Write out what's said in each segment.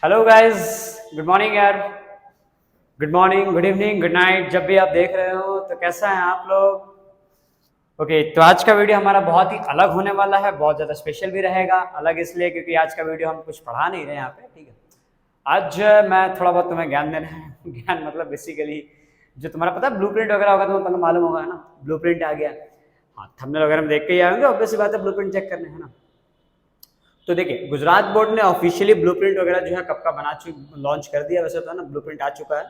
Hello guys, good morning यार। Good morning, good evening, good night, जब भी आप देख रहे हो। तो कैसा है आप लोग? ओके, तो आज का वीडियो हमारा बहुत ही अलग होने वाला है, बहुत ज़्यादा स्पेशल भी रहेगा। अलग इसलिए क्योंकि आज का वीडियो हम कुछ पढ़ा नहीं रहे यहाँ पे, ठीक है। आज मैं थोड़ा बहुत तुम्हें ज्ञान देना है। ज्ञान मतलब बेसिकली जो तुम्हारा पता है ब्लूप्रिंट वगैरह होगा, तुम्हें मालूम होगा ना। ब्लूप्रिंट आ गया, हाँ, थंबनेल वगैरह में देख के ही आएंगे, ऑब्वियस सी बात है, ब्लूप्रिंट चेक करने, है ना। तो देखिए, गुजरात बोर्ड ने ऑफिशियली ब्लूप्रिंट वगैरह जो है कब का लॉन्च कर दिया। वैसे तो है ना, ब्लूप्रिंट आ चुका है।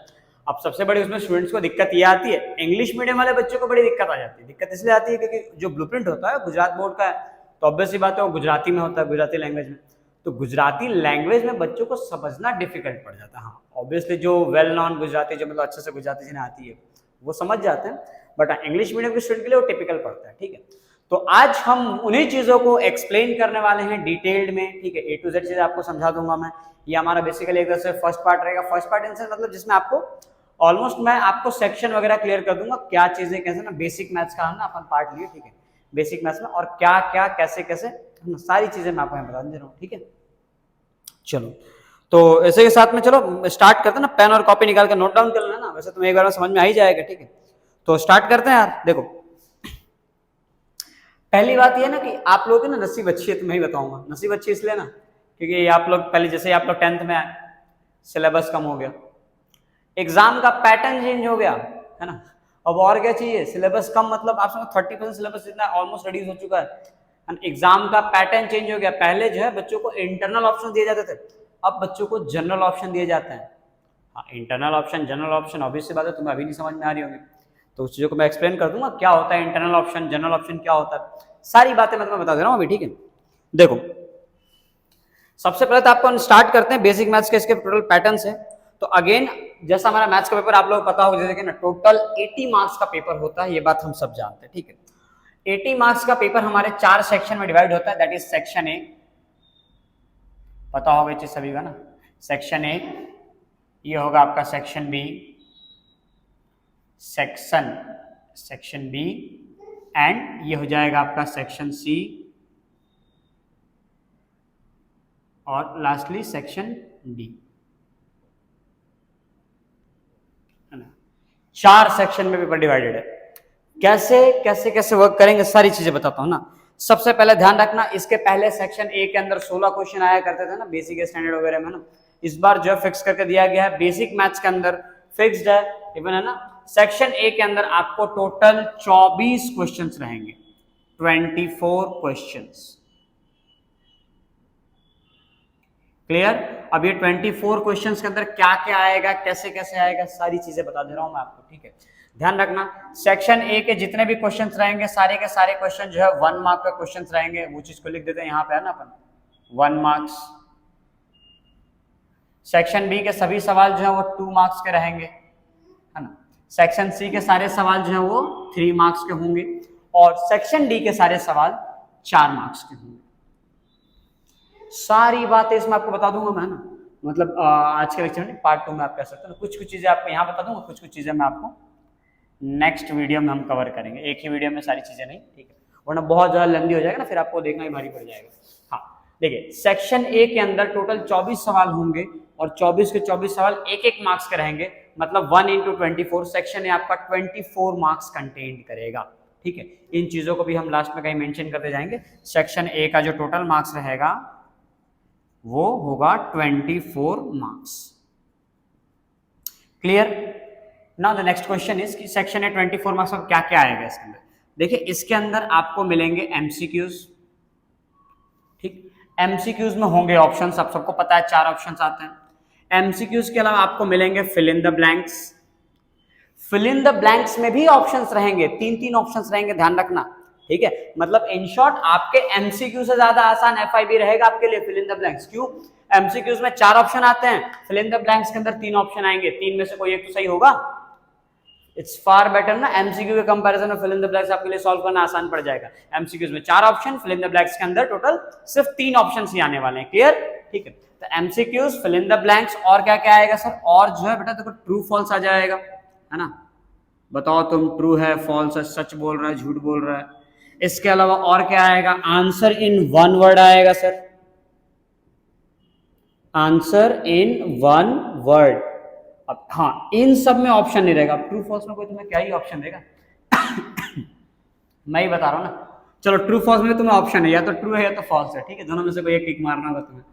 अब सबसे बड़ी उसमें स्टूडेंट्स को दिक्कत ये आती है, इंग्लिश मीडियम वाले बच्चों को बड़ी दिक्कत आ जाती है। दिक्कत इसलिए आती है क्योंकि जो ब्लूप्रिंट होता है गुजरात बोर्ड का है, तो ऑब्वियस सी बात है वो गुजराती में होता है, गुजराती लैंग्वेज में। तो गुजराती लैंग्वेज में बच्चों को समझना डिफिकल्ट पड़ जाता है। हाँ, ऑब्वियसली जो वेल नॉन गुजराती, जो मतलब अच्छे से गुजराती जिन्हें आती है, वो समझ जाते हैं। बट इंग्लिश मीडियम के स्टूडेंट के लिए वो टिपिकल पड़ता है, ठीक है। तो आज हम उन्हीं चीजों को एक्सप्लेन करने वाले हैं डिटेल्ड में, ठीक है। ए टू जेड चीजें आपको समझा दूंगा मैं। ये हमारा बेसिकली एक तरह से फर्स्ट पार्ट रहेगा। फर्स्ट पार्ट इन मतलब जिसमें आपको ऑलमोस्ट मैं आपको सेक्शन वगैरह क्लियर कर दूंगा, क्या चीजें कैसे ना, बेसिक मैथ्स का ना अपन पार्ट लिए, ठीक है, बेसिक मैथ्स में, और क्या क्या कैसे कैसे सारी चीजें मैं आपको यहाँ बता दे रहा हूँ, ठीक है। चलो, तो ऐसे के साथ में चलो स्टार्ट करते हैं ना। पेन और कॉपी निकाल कर नोट डाउन कर लेना ना, वैसे तुम्हें एक बार में समझ में आ ही जाएगा, ठीक है। तो स्टार्ट करते हैं यार। देखो, पहली बात ये ना कि आप लोग ना नसीब अच्छी है, तुम्हें ही बताऊंगा। नसीब अच्छी इसलिए ना क्योंकि आप लोग पहले, जैसे आप लोग 10th में आए, सिलेबस कम हो गया, एग्जाम का पैटर्न चेंज हो गया, है ना। अब और क्या चाहिए? सिलेबस कम मतलब आप समझो 30% सिलेबस इतना ऑलमोस्ट रिड्यूस हो चुका है। एग्जाम का पैटर्न चेंज हो गया। पहले जो है बच्चों को इंटरनल ऑप्शन दिए जाते थे, अब बच्चों को जनरल ऑप्शन दिए जाते हैं। हाँ, internal option, general option, obvious सी बात है तुम्हें अभी नहीं समझ में आ रही होंगी, तो उस चीजों को मैं एक्सप्लेन कर दूंगा। क्या होता है इंटरनल ऑप्शन, जनरल ऑप्शन क्या होता है, सारी बातें मैं तुम्हें बता दे रहा हूँ अभी, ठीक है। देखो, सबसे पहले तो आपको स्टार्ट करते हैं बेसिक मैथ्स के, इसके टोटल पैटर्न से। तो अगेन, जैसा हमारा मैथ्स का पेपर आप लोगों को पता होगा, जैसे कि ना टोटल 80 मार्क्स का पेपर होता है, ये बात हम सब जानते हैं, ठीक है। 80 मार्क्स का पेपर हमारे 4 सेक्शन में डिवाइड होता है। दैट इज सेक्शन ए, पता होगा चीज सभी का ना, सेक्शन ए, ये होगा आपका section B, section B, and ये हो जाएगा आपका सेक्शन सी, और लास्टली सेक्शन डी, है ना। 4 सेक्शन में पेपर डिवाइडेड है। कैसे कैसे कैसे वर्क करेंगे सारी चीजें बताता हूं ना। सबसे पहले ध्यान रखना, इसके पहले सेक्शन ए के अंदर 16 क्वेश्चन आया करते थे ना, बेसिक स्टैंडर्ड वगैरह में ना। इस बार जो फिक्स करके दिया गया है, बेसिक मैथ्स के अंदर फिक्स्ड है, इवन है ना। सेक्शन ए के अंदर आपको टोटल 24 क्वेश्चंस रहेंगे, 24 क्वेश्चंस। क्लियर? अब ये 24 क्वेश्चंस के अंदर क्या क्या आएगा, कैसे कैसे आएगा, सारी चीजें बता दे रहा हूं मैं आपको, ठीक है। ध्यान रखना, सेक्शन ए के जितने भी क्वेश्चंस रहेंगे, सारे के सारे क्वेश्चन जो है 1 मार्क का क्वेश्चंस रहेंगे। वो चीज को लिख देते हैं यहाँ पे, है ना अपन, 1 मार्क्स। सेक्शन बी के सभी सवाल जो है वो 2 मार्क्स के रहेंगे, है ना। सेक्शन सी के सारे सवाल जो है वो 3 मार्क्स के होंगे, और सेक्शन डी के सारे सवाल 4 मार्क्स के होंगे। सारी बातें इसमें आपको बता दूंगा मैं ना, मतलब आज के लेक्चर में पार्ट 2 में आप कह सकते हो। कुछ कुछ चीजें आपको यहाँ बता दूंगा, कुछ कुछ चीजें मैं आपको नेक्स्ट वीडियो में हम कवर करेंगे, एक ही वीडियो में सारी चीजें नहीं, ठीक है, वरना बहुत ज्यादा लंबी हो जाएगा ना, फिर आपको देखना ही भारी पड़ जाएगा। हाँ, देखिए, सेक्शन ए के अंदर टोटल 24 सवाल होंगे, और 24 के 24 सवाल एक एक मार्क्स के रहेंगे, मतलब 1 into 24। सेक्शन ए आपका 24 मार्क्स कंटेंट करेगा, ठीक है। इन चीजों को भी हम लास्ट में कहीं मेंशन करते जाएंगे। सेक्शन ए का जो टोटल मार्क्स रहेगा वो होगा 24 marks. Clear? Now the next question is कि सेक्शन ए 24 मार्क्स में क्या क्या आएगा इसके अंदर। देखिए, इसके अंदर आपको मिलेंगे एमसीक्यूज, ठीक। एमसीक्यूज में होंगे ऑप्शंस, आप सबको पता है 4 ऑप्शंस आते हैं। एमसीक्यूज के अलावा आपको मिलेंगे fill in the blanks. Fill in the blanks में भी ऑप्शंस रहेंगे, 3-3 ऑप्शंस रहेंगे, ध्यान रखना, ठीक है। मतलब इन शॉर्ट आपके एमसीक्यू से ज्यादा आसान एफआईबी रहेगा आपके लिए फिल इन द ब्लैंक्स। क्यों? एमसीक्यूज में 4 ऑप्शन आते हैं, फिल इन द ब्लैंक्स के अंदर 3 ऑप्शन आएंगे, 3 में से कोई एक तो सही होगा। इट्स फार बेटर ना, एमसीक्यू के कंपैरिजन में फिल इन द ब्लैंक्स आपके लिए सॉल्व करना आसान पड़ जाएगा। एमसीक्यूज में 4 option, fill in the blanks के अंदर टोटल सिर्फ 3 ऑप्शन ही आने वाले हैं। क्लियर? ठीक है, तो MCQs, fill in the blanks, और क्या क्या आएगा सर? और जो है बेटा देखो, ट्रू फॉल्स आ जाएगा, है ना। बताओ तुम ट्रू है, फॉल्स है, सच बोल रहा है, झूठ बोल रहा है। इसके अलावा और क्या आएगा? आंसर इन 1 वर्ड आएगा sir, answer in one word. अब हाँ, इन सब में ऑप्शन नहीं रहेगा। ट्रू फॉल्स में कोई तुम्हें क्या ही ऑप्शन देगा मैं ही बता रहा हूँ ना। चलो ट्रू फॉल्स में तुम्हें ऑप्शन है, या तो ट्रू है या तो फॉल्स है, ठीक है, दोनों में से कोई एक टिक मारना होगा तुम्हें।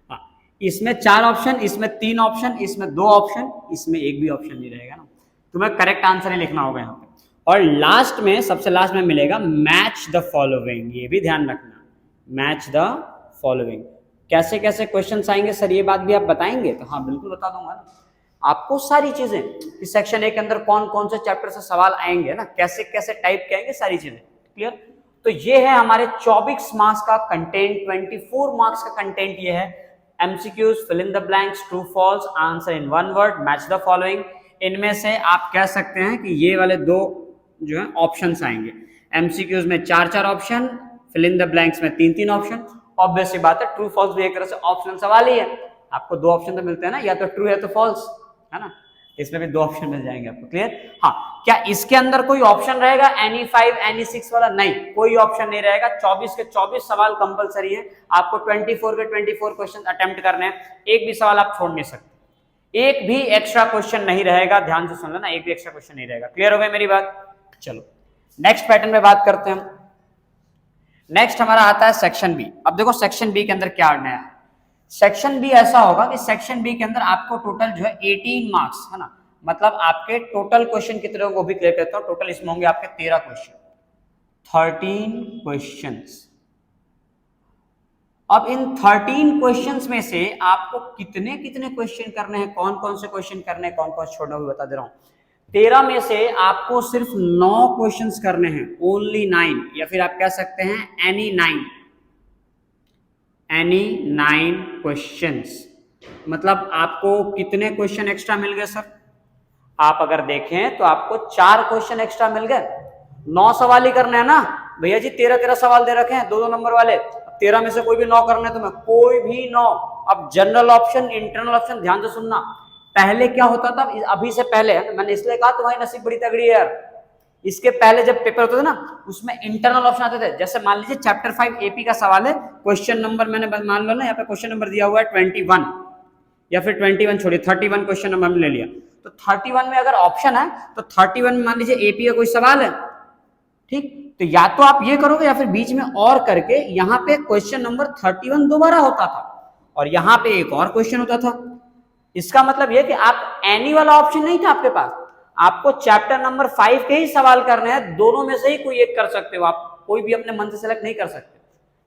हाँ, इसमें 4 ऑप्शन, इसमें 3 ऑप्शन, इसमें 2 ऑप्शन, इसमें एक भी ऑप्शन नहीं रहेगा ना, तुम्हें करेक्ट आंसर ही लिखना होगा यहाँ पे। और लास्ट में, सबसे लास्ट में मिलेगा मैच द फॉलोइंग, ये भी ध्यान रखना, मैच द फॉलोइंग। कैसे कैसे क्वेश्चन आएंगे सर, ये बात भी आप बताएंगे? तो हाँ बिल्कुल बता दूंगा ना आपको सारी चीजें, कि सेक्शन ए के अंदर कौन कौन से चैप्टर से सवाल आएंगे ना, कैसे कैसे टाइप के आएंगे, सारी चीजें क्लियर। तो ये है हमारे 24 मार्क्स का कंटेंट, 24 मार्क्स का कंटेंट ये है। MCQs, fill in the blanks, true false, answer in one word, match the following. इनमें से आप कह सकते हैं कि ये वाले 2 जो है ऑप्शंस आएंगे। एमसीक्यूज में 4-4 option, fill in the blanks में 3-3 ऑप्शन। ऑब्वियस सी बात है, ट्रू फॉल्स भी एक तरह से ऑप्शनल सवाल ही है, आपको 2 ऑप्शन तो मिलते हैं ना, या तो ट्रू है तो फॉल्स, है ना, इसमें भी 2 ऑप्शन मिल जाएंगे आपको, क्लियर। हाँ, क्या इसके अंदर कोई ऑप्शन रहेगा एनी 5 एनी 6 वाला? नहीं, कोई ऑप्शन नहीं रहेगा। 24 के 24 सवाल कंपलसरी है, आपको 24 के 24 क्वेश्चन अटेम्प्ट करने हैं, एक भी सवाल आप छोड़ नहीं सकते, एक भी एक्स्ट्रा क्वेश्चन नहीं रहेगा, ध्यान से सुन लेना, एक भी एक्स्ट्रा क्वेश्चन नहीं रहेगा। क्लियर हो गई मेरी बात? चलो नेक्स्ट पैटर्न पे बात करते हैं हम। नेक्स्ट हमारा आता है सेक्शन बी। अब देखो सेक्शन बी के अंदर क्या नया है। सेक्शन बी ऐसा होगा कि सेक्शन बी के अंदर आपको टोटल जो है 18 मार्क्स, है ना, मतलब आपके टोटल क्वेश्चन कितने होंगे वो भी क्लियर करता हूं। टोटल इसमें होंगे आपके 13 क्वेश्चन, 13 क्वेश्चंस। अब इन 13 क्वेश्चंस में से आपको कितने कितने क्वेश्चन करने हैं, कौन कौन से क्वेश्चन करने हैं, कौन कौन से छोड़ना, वो बता दे रहा हूं। 13 में से आपको सिर्फ 9 क्वेश्चंस करने हैं, ओनली 9, या फिर आप कह सकते हैं एनी 9 क्वेश्चंस। मतलब आपको कितने क्वेश्चन एक्स्ट्रा मिल गए सर? आप अगर देखें तो आपको 4 क्वेश्चन एक्स्ट्रा मिल गए। 9 सवाल ही करने हैं ना भैया जी, 13 सवाल दे रखे हैं 2-2 नंबर वाले, 13 में से कोई भी 9 करने हैं तुम्हें, कोई भी 9। अब जनरल ऑप्शन, इंटरनल ऑप्शन, ध्यान से सुनना, पहले क्या होता था, अभी से पहले, मैंने इसलिए कहा तुम्हारी नसीब बड़ी तगड़ी है यार, इसके पहले जब पेपर होता था ना, उसमें इंटरनल ऑप्शन आते थे। जैसे मान लीजिए चैप्टर 5 एपी का सवाल है, क्वेश्चन नंबर मैंने मान लो ना, यहाँ पे क्वेश्चन नंबर दिया हुआ है 21, या फिर 21 छोड़िए, 31 क्वेश्चन नंबर हमने ले लिया। तो 31 में अगर ऑप्शन है तो 31 में मान लीजिए एपी का कोई सवाल है, ठीक, तो या तो आप ये करोगे या फिर बीच में और करके यहाँ पे क्वेश्चन नंबर 31 दोबारा होता था और यहाँ पे एक और क्वेश्चन होता था। इसका मतलब ये कि आप एनी वाला ऑप्शन नहीं था आपके पास, आपको चैप्टर नंबर 5 के ही सवाल करने हैं, दोनों में से ही कोई एक कर सकते हो आप, कोई भी अपने मन से सेलेक्ट नहीं कर सकते।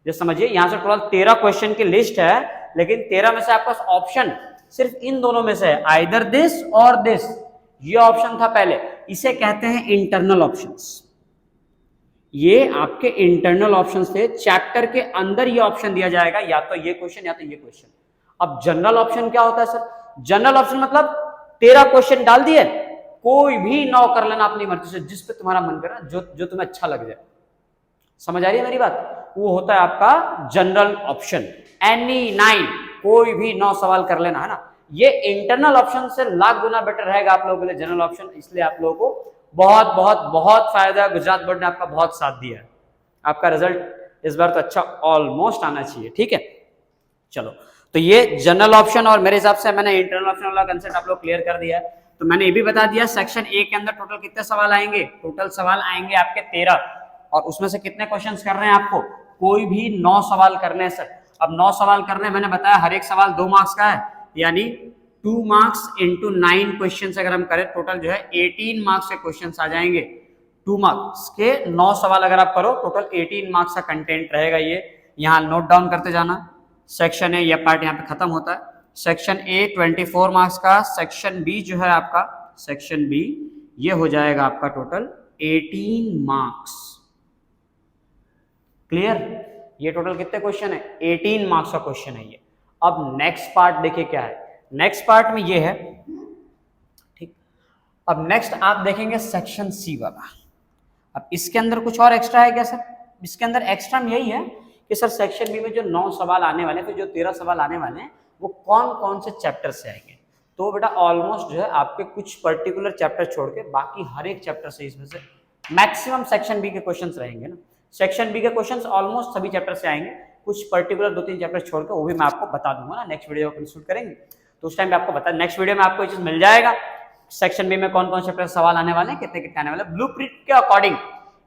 जैसे समझिए यहाँ से टोटल 13 क्वेश्चन की लिस्ट है, लेकिन 13 में से आपके पास ऑप्शन सिर्फ इन दोनों में से है, आइदर दिस और दिस, ये ऑप्शन था पहले, इसे कहते हैं इंटरनल ऑप्शंस। ये आपके इंटरनल ऑप्शंस थे, चैप्टर के अंदर ये ऑप्शन दिया जाएगा, या तो ये क्वेश्चन या तो ये क्वेश्चन। अब जनरल ऑप्शन क्या होता है सर? जनरल ऑप्शन मतलब 13 क्वेश्चन डाल दिए, कोई भी 9 कर लेना अपनी मर्जी से, जिस पे तुम्हारा मन करे, जो तुम्हें अच्छा लग जाए। समझ आ रही है मेरी बात? वो होता है आपका जनरल ऑप्शन, एनी 9, कोई भी 9 सवाल कर लेना, है ना। ये इंटरनल ऑप्शन से लाख गुना बेटर रहेगा आप लोगों के लिए जनरल ऑप्शन, इसलिए आप लोगों को बहुत बहुत बहुत फायदा है। गुजरात बोर्ड ने आपका बहुत साथ दिया है, आपका रिजल्ट इस बार तो अच्छा ऑलमोस्ट आना चाहिए, ठीक है। चलो, तो ये जनरल ऑप्शन और मेरे हिसाब से मैंने इंटरनल ऑप्शन वाला कंसेप्ट आप लोग क्लियर कर दिया है। तो मैंने ये भी बता दिया सेक्शन ए के अंदर टोटल कितने सवाल आएंगे, टोटल सवाल आएंगे आपके 13, और उसमें से कितने क्वेश्चंस कर रहे हैं आपको, कोई भी 9 सवाल करने हैं सर। अब 9 सवाल करने, मैंने बताया हर एक सवाल 2 मार्क्स का है, यानी 2 मार्क्स इंटू 9 क्वेश्चन अगर हम करें, टोटल जो है 18 मार्क्स के क्वेश्चन आ जाएंगे। 2 मार्क्स के 9 सवाल अगर आप करो, टोटल 18 मार्क्स का कंटेंट रहेगा। ये यहाँ नोट डाउन करते जाना। सेक्शन ए, यह पार्ट यहाँ पे खत्म होता है। सेक्शन ए 24 मार्क्स का, सेक्शन बी जो है आपका, सेक्शन बी ये हो जाएगा आपका टोटल 18 मार्क्स। क्लियर? ये टोटल कितने क्वेश्चन है? 18 मार्क्स का क्वेश्चन है ये। अब नेक्स्ट पार्ट देखिए क्या है। नेक्स्ट पार्ट में ये है, ठीक। अब नेक्स्ट आप देखेंगे सेक्शन सी वाला। अब इसके अंदर कुछ और एक्स्ट्रा है क्या सर? इसके अंदर एक्स्ट्रा में यही है कि सर सेक्शन बी में जो 9 सवाल आने वाले हैं, फिर जो 13 सवाल आने वाले हैं, वो कौन कौन से चैप्टर से आएंगे। तो बेटा ऑलमोस्ट जो है आपके कुछ पर्टिकुलर चैप्टर छोड़ के बाकी हर एक चैप्टर से इसमें से मैक्सिमम सेक्शन बी के क्वेश्चंस रहेंगे ना। सेक्शन बी के क्वेश्चंस ऑलमोस्ट सभी चैप्टर से आएंगे, कुछ पर्टिकुलर 2-3 चैप्टर छोड़ के वो भी मैं आपको बता दूंगा ना, नेक्स्ट वीडियो अपन शूट करेंगे तो उस टाइम पे आपको बता, नेक्स्ट वीडियो में आपको ये चीज मिल जाएगा सेक्शन बी में कौन कौन चैप्टर सवाल आने वाले हैं, कितने कितने आने वाले हैं, ब्लूप्रिंट के अकॉर्डिंग।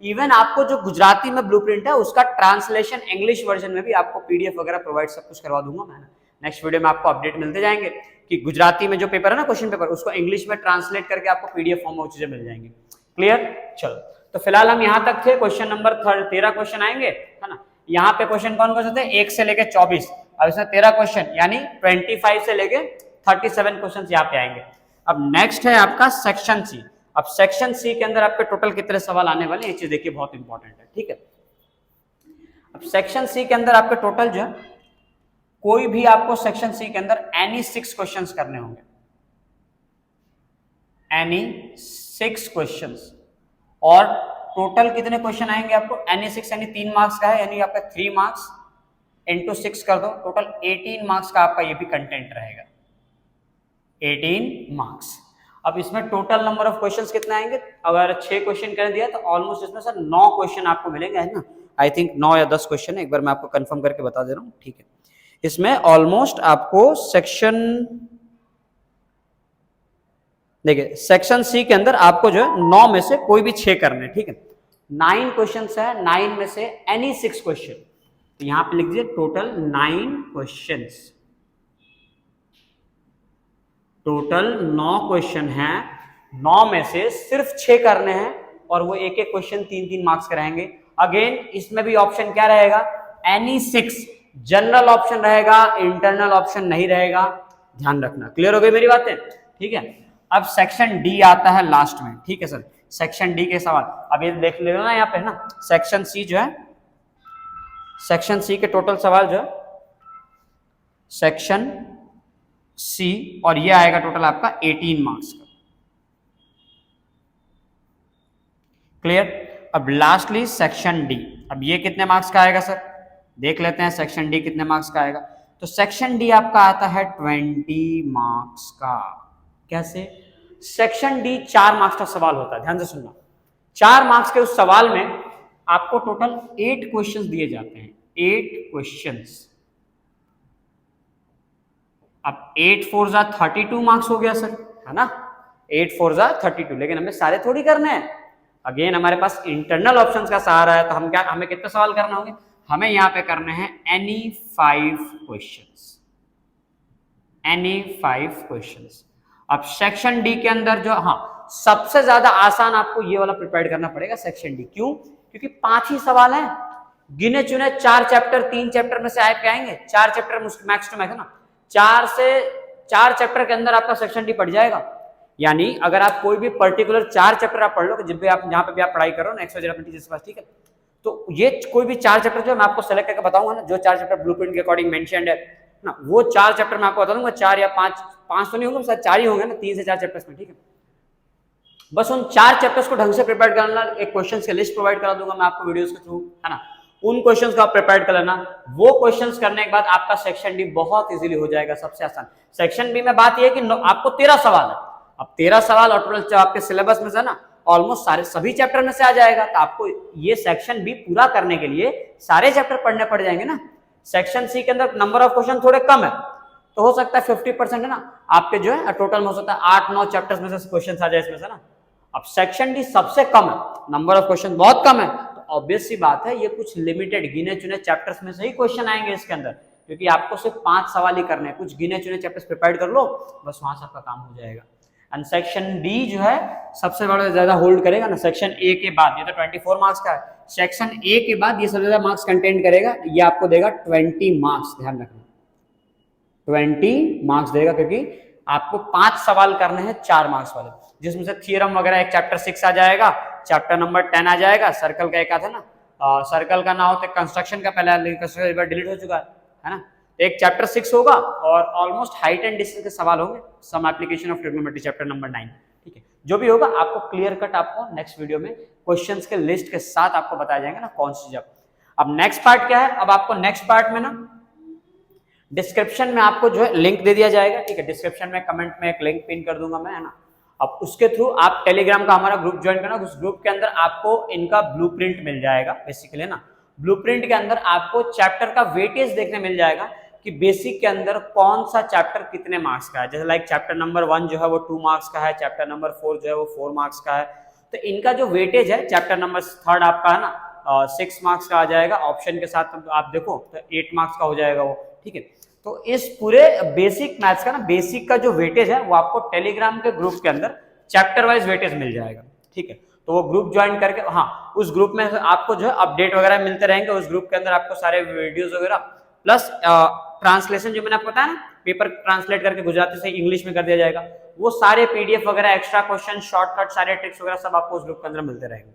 इवन आपको जो गुजराती में ब्लूप्रिंट है उसका ट्रांसलेशन इंग्लिश वर्जन में भी आपको पीडीएफ वगैरह प्रोवाइड सब कुछ करवा दूंगा मैं। नेक्स्ट वीडियो में आपको अपडेट मिलते जाएंगे कि गुजराती में जो पेपर है ना, क्वेश्चन पेपर, उसको इंग्लिश में ट्रांसलेट करके आपको पीडीएफ फॉर्म में वो चीजें मिल जाएंगी। क्लियर? चलो, तो फिलहाल हम यहाँ तक थे, क्वेश्चन नंबर 13 क्वेश्चन आएंगे, है ना। यहाँ पे क्वेश्चन कौन कौन से थे, 1 से लेके 24, अब इसमें 13 क्वेश्चन यानी 25 से लेके 37 क्वेश्चन यहाँ पे आएंगे। अब नेक्स्ट है आपका सेक्शन सी। अब सेक्शन सी के अंदर आपके टोटल कितने सवाल आने वाले हैं, ये चीज देखिए बहुत इंपॉर्टेंट है, ठीक है। अब सेक्शन सी के अंदर आपके टोटल जो है, कोई भी आपको सेक्शन सी के अंदर एनी 6 क्वेश्चंस करने होंगे, एनी 6 क्वेश्चंस। और टोटल कितने क्वेश्चन आएंगे आपको, एनी 6 यानी 3 मार्क्स का है, यानी आपका 3 मार्क्स इंटू 6 कर दो, टोटल 18 मार्क्स का आपका ये भी कंटेंट रहेगा, 18 मार्क्स। अब इसमें टोटल नंबर ऑफ क्वेश्चंस कितने आएंगे, अगर 6 क्वेश्चन कर दिया तो ऑलमोस्ट इसमें सर 9 क्वेश्चन आपको मिलेंगे, है ना। आई थिंक 9 या 10 क्वेश्चन है, एक बार मैं आपको कंफर्म करके बता दे रहा हूँ, ठीक है। इसमें ऑलमोस्ट आपको सेक्शन, देखिए सेक्शन सी के अंदर आपको जो है 9 में से कोई भी 6 करने, ठीक है। 9 क्वेश्चन है, 9 में से एनी 6 क्वेश्चन, तो यहां पे लिख दीजिए टोटल 9 क्वेश्चंस, टोटल 9 क्वेश्चन है, 9 में से सिर्फ 6 करने हैं और वो एक एक क्वेश्चन 3-3 मार्क्स का रहेंगे। अगेन इसमें भी ऑप्शन क्या रहेगा, एनी 6, जनरल ऑप्शन रहेगा, इंटरनल ऑप्शन नहीं रहेगा, ध्यान रखना। क्लियर हो गई मेरी बातें, ठीक है। अब सेक्शन डी आता है लास्ट में, ठीक है सर। सेक्शन डी के सवाल अब ये देख लेना ना यहाँ पे, ना सेक्शन सी जो है, सेक्शन सी के टोटल सवाल जो है सेक्शन सी, और ये आएगा टोटल आपका 18 मार्क्स का। क्लियर? अब लास्टली सेक्शन डी, अब ये कितने मार्क्स का आएगा सर, देख लेते हैं सेक्शन डी कितने मार्क्स का आएगा। तो सेक्शन डी आपका आता है 20 मार्क्स का। कैसे? सेक्शन डी 4 मार्क्स का सवाल होता है, ध्यान से सुनना। 4 मार्क्स के उस सवाल में आपको टोटल 8 क्वेश्चंस दिए जाते हैं, 8 क्वेश्चंस। अब 8 4 जा 32 मार्क्स हो गया सर, है ना, 8 4 जा 32, लेकिन हमें सारे थोड़ी करने हैं। अगेन हमारे पास इंटरनल ऑप्शंस का सहारा है, तो हम क्या, हमें कितने सवाल करने होंगे, हमें यहाँ पे करने हैं एनी 5 क्वेश्चंस, एनी 5 क्वेश्चंस। अब सेक्शन डी के अंदर जो, हाँ, सबसे ज्यादा आसान आपको ये वाला प्रिपेयर करना पड़ेगा सेक्शन डी। क्यों? क्योंकि 5 ही सवाल हैं, गिने चुने 4 चैप्टर, 3 चैप्टर में से आएंगे, 4 चैप्टर मैक्स टू मैक्स है ना, 4 चैप्टर के अंदर आपका सेक्शन डी पड़ जाएगा। यानी अगर आप कोई भी पर्टिकुलर 4 चैप्टर आप पढ़ लो, जब भी आप जहां पे भी आप पढ़ाई कर रहे हो ना, एक्सवाइजेड अपने टीचर्स के पास, ठीक है, तो ये कोई भी 4 चैप्टर जो मैं आपको सेलेक्ट करके बताऊंगा ना, जो 4 चैप्टर ब्लूप्रिंट के अकॉर्डिंग मेंशन्ड है ना, वो 4 चैप्टर मैं आपको बता दूंगा, 4 या 5 तो नहीं होंगे, शायद 4 ही होंगे ना, 3 से 4 चैप्टर्स में, ठीक है। बस उन 4 चैप्टर्स को ढंग से प्रिपेयर करना, एक क्वेश्चंस की लिस्ट प्रोवाइड करा दूंगा मैं आपको वीडियोस के थ्रू, है ना, उन क्वेश्चंस को आप प्रिपेयर कर लेना। वो क्वेश्चंस करने के बाद आपका सेक्शन डी बहुत इजीली हो जाएगा, सबसे आसान। सेक्शन बी में बात यह है कि आपको 13 सवाल है, अब 13 सवाल और टोटल आपके सिलेबस में से ना ऑलमोस्ट सभी चैप्टर में से आ जाएगा, तो आपको ये सेक्शन बी पूरा करने के लिए सारे चैप्टर पढ़ने पड़ जाएंगे ना। सेक्शन सी के अंदर नंबर ऑफ क्वेश्चन थोड़े कम है, तो हो सकता है 50% है ना आपके जो है टोटल में हो सकता है 8-9 चैप्टर्स में से क्वेश्चन आ जाए इसमें से ना। अब सेक्शन डी सबसे कम है, नंबर ऑफ क्वेश्चन बहुत कम है, तो ऑब्वियस सी बात है ये कुछ लिमिटेड गिने चुने चैप्टर्स में से ही क्वेश्चन आएंगे इसके अंदर, क्योंकि आपको सिर्फ 5 सवाल ही करने हैं, कुछ गिने चुने चैप्टर्स प्रिपेयर कर लो, बस वहां से आपका काम हो जाएगा। एंड सेक्शन डी जो है सबसे बड़ा ज्यादा होल्ड करेगा ना, सेक्शन ए के बाद, ये तो 24 मार्क्स का है, सेक्शन ए के बाद ये सबसे ज्यादा मार्क्स कंटेंट करेगा, ये आपको देगा 20 मार्क्स, ध्यान रखना 20 मार्क्स देगा, क्योंकि आपको 5 सवाल करने हैं 4 मार्क्स वाले, जिसमें से थ्योरम वगैरह एक चैप्टर 6 आ जाएगा, चैप्टर नंबर 10 आ जाएगा, सर्कल का एक आता है ना, सर्कल का ना हो तो कंस्ट्रक्शन का पहला डिलीट हो चुका है ना, एक चैप्टर 6 होगा और ऑलमोस्ट हाइट एंड डिस्टेंस के सवाल होंगे, some application of trigonometry chapter number 9, ठीक है। जो भी होगा आपको क्लियर कट आपको नेक्स्ट वीडियो में क्वेश्चंस के लिस्ट के साथ आपको बताया जाएंगे ना कौन सी चीज। अब नेक्स्ट पार्ट क्या है, अब आपको नेक्स्ट पार्ट में ना डिस्क्रिप्शन में आपको जो है लिंक दे दिया जाएगा, ठीक है, डिस्क्रिप्शन में कमेंट में एक लिंक पिन कर दूंगा मैं, है ना। अब उसके थ्रू आप टेलीग्राम का हमारा ग्रुप ज्वाइन करना, उस ग्रुप के अंदर आपको इनका ब्लूप्रिंट मिल जाएगा बेसिकली ना, ब्लूप्रिंट के अंदर आपको चैप्टर का वेटेज देखने मिल जाएगा कि बेसिक के अंदर कौन सा चैप्टर कितने मार्क्स का है। जैसे लाइक चैप्टर नंबर 1 जो है वो 2 मार्क्स का है, चैप्टर नंबर 4 जो है वो 4 मार्क्स का है। तो इनका जो वेटेज है, चैप्टर नंबर 3 आपका है ना 6 मार्क्स का आ जाएगा, ऑप्शन के साथ आप देखो तो 8 मार्क्स का हो जाएगा वो, ठीक है। तो इस पूरे बेसिक मैथ्स का ना, बेसिक का जो वेटेज है वो आपको टेलीग्राम के ग्रुप के अंदर चैप्टर वाइज वेटेज मिल जाएगा, ठीक है। तो वो ग्रुप ज्वाइन करके, हाँ उस ग्रुप में आपको जो है अपडेट वगैरह मिलते रहेंगे। उस ग्रुप के अंदर आपको सारे वीडियोस वगैरह प्लस ट्रांसलेशन जो मैंने आपको बताया ना, पेपर ट्रांसलेट करके गुजराती से इंग्लिश में कर दिया जाएगा, वो सारे पीडीएफ वगैरह, एक्स्ट्रा क्वेश्चन, शॉर्टकट, सारे ट्रिक्स वगैरह सब आपको उस ग्रुप के अंदर मिलते रहेंगे।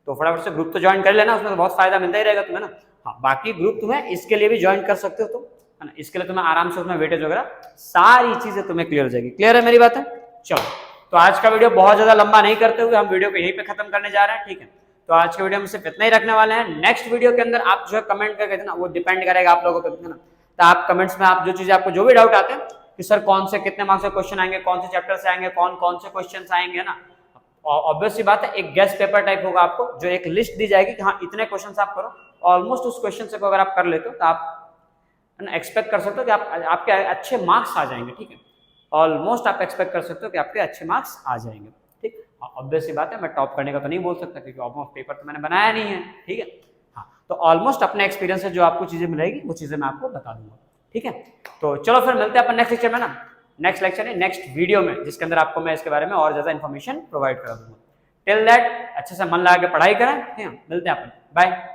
तो फटाफट से ग्रुप तो ज्वाइन कर लेना, उसमें तो बहुत फायदा मिलता ही रहेगा तुम्हें ना। हाँ बाकी ग्रुप तुम्हें इसके लिए भी ज्वाइन कर सकते हो तुम, है ना, इसके लिए तुम्हें आराम से उसमें वेटेज वगैरह सारी चीजें तुम्हें क्लियर हो जाएगी। क्लियर है मेरी बात है? चलो, तो आज का वीडियो बहुत ज्यादा लंबा नहीं करते हुए हम वीडियो को यहीं पे खत्म करने जा रहे हैं, ठीक है। तो आज के वीडियो में सिर्फ इतना ही रखने वाले हैं। नेक्स्ट वीडियो के अंदर आप जो है कमेंट करके देना, वो डिपेंड करेगा आप लोगों पे, है ना। तो आप कमेंट्स में आप जो चीजें, आपको जो भी डाउट आते हैं कि सर कौन से कितने मार्क्स के क्वेश्चन आएंगे, कौन से चैप्टर से आएंगे, कौन कौन से क्वेश्चन आएंगे ना, ऑब्वियस सी बात है एक गेस्ट पेपर टाइप होगा, आपको जो एक लिस्ट दी जाएगी कि हाँ इतने क्वेश्चन आप करो, ऑलमोस्ट उस क्वेश्चन से अगर आप कर लेते हो तो आप एक्सपेक्ट कर सकते हो कि आपके अच्छे मार्क्स आ जाएंगे, ठीक है। ऑलमोस्ट आप एक्सपेक्ट कर सकते हो कि आपके अच्छे मार्क्स आ जाएंगे, ठीक। ऑब्वियस सी बात है, मैं टॉप करने का तो नहीं बोल सकता क्योंकि ऑलमोस्ट पेपर तो मैंने बनाया नहीं है, ठीक है। हाँ तो ऑलमोस्ट अपने एक्सपीरियंस से जो आपको चीजें मिलेगी वो चीजें मैं आपको बता दूंगा, ठीक है। तो चलो फिर मिलते हैं अपन नेक्स्ट लेक्चर में ना, नेक्स्ट लेक्चर है नेक्स्ट वीडियो में, जिसके अंदर आपको मैं इसके बारे में और ज्यादा इन्फॉर्मेशन प्रोवाइड करा दूंगा। टिल दैट अच्छे से मन लगा के पढ़ाई करें, ठीक है। मिलते हैं अपन, बाय।